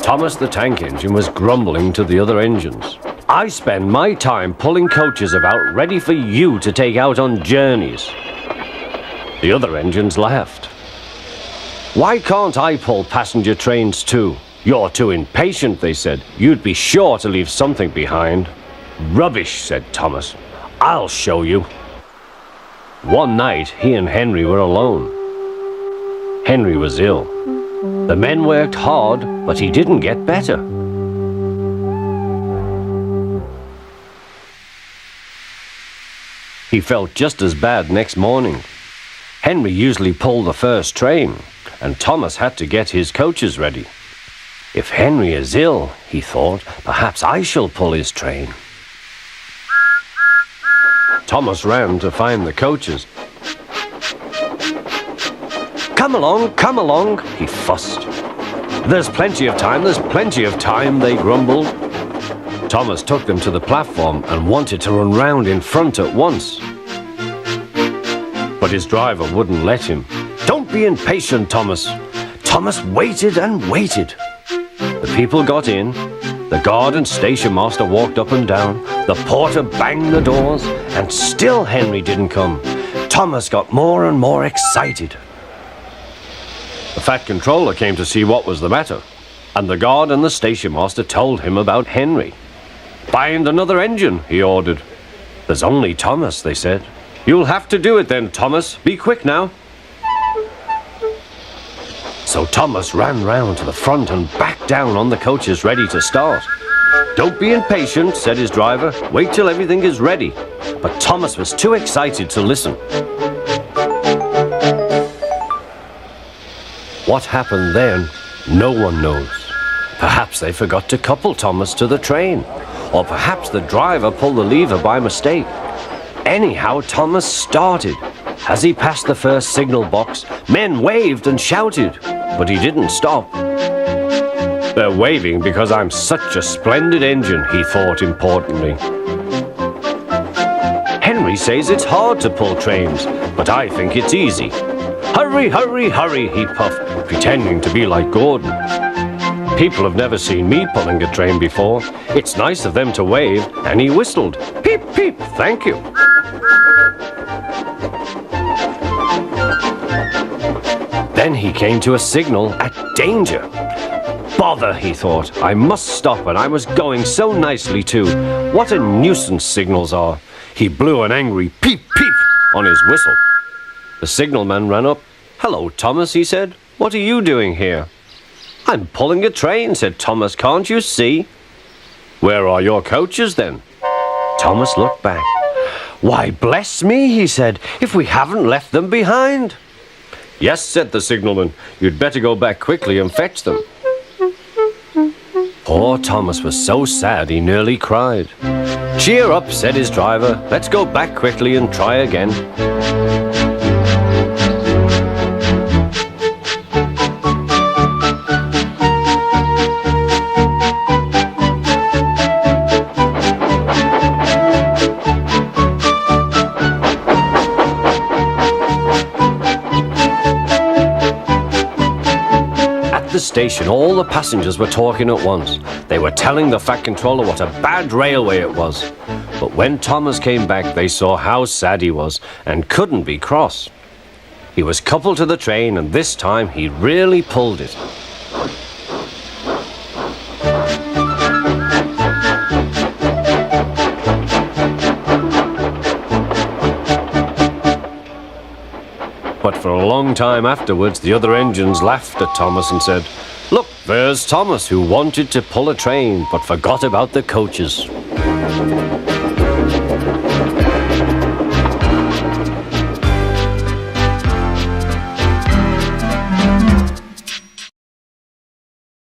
Thomas the tank engine was grumbling to the other engines. I spend my time pulling coaches about ready for you to take out on journeys. The other engines laughed. Why can't I pull passenger trains too? You're too impatient, they said. You'd be sure to leave something behind. Rubbish, said Thomas. I'll show you. One night, he and Henry were alone. Henry was ill. The men worked hard, but he didn't get better. He felt just as bad next morning. Henry usually pulled the first train, and Thomas had to get his coaches ready. If Henry is ill, he thought, perhaps I shall pull his train. Thomas ran to find the coaches. Come along, he fussed. There's plenty of time, they grumbled. Thomas took them to the platform and wanted to run round in front at once. But his driver wouldn't let him. Don't be impatient, Thomas. Thomas waited and waited. The people got in. The guard and station master walked up and down. The porter banged the doors, and still Henry didn't come. Thomas got more and more excited. The fat controller came to see what was the matter, and the guard and the station master told him about Henry. Find another engine, he ordered. There's only Thomas, they said. You'll have to do it then, Thomas. Be quick now. So Thomas ran round to the front and back down on the coaches ready to start. Don't be impatient, said his driver. Wait till everything is ready. But Thomas was too excited to listen. What happened then, no one knows. Perhaps they forgot to couple Thomas to the train, or perhaps the driver pulled the lever by mistake. Anyhow, Thomas started. As he passed the first signal box, men waved and shouted, but he didn't stop. They're waving because I'm such a splendid engine, he thought importantly. Henry says it's hard to pull trains, but I think it's easy. Hurry, hurry, hurry, he puffed, pretending to be like Gordon. People have never seen me pulling a train before. It's nice of them to wave, and he whistled. Peep, peep, thank you. Then he came to a signal at danger. Bother, he thought. I must stop, and I was going so nicely too. What a nuisance signals are. He blew an angry peep, peep on his whistle. The signalman ran up. Hello, Thomas, he said. What are you doing here? I'm pulling a train, said Thomas. Can't you see? Where are your coaches, then? Thomas looked back. Why, bless me, he said, if we haven't left them behind. Yes, said the signalman. You'd better go back quickly and fetch them. Poor Thomas was so sad he nearly cried. Cheer up, said his driver. Let's go back quickly and try again. The station, all the passengers were talking at once. They were telling the fat controller what a bad railway it was. But when Thomas came back, they saw how sad he was and couldn't be cross. He was coupled to the train, and this time he really pulled it. But for a long time afterwards, the other engines laughed at Thomas and said, Look, there's Thomas, who wanted to pull a train but forgot about the coaches.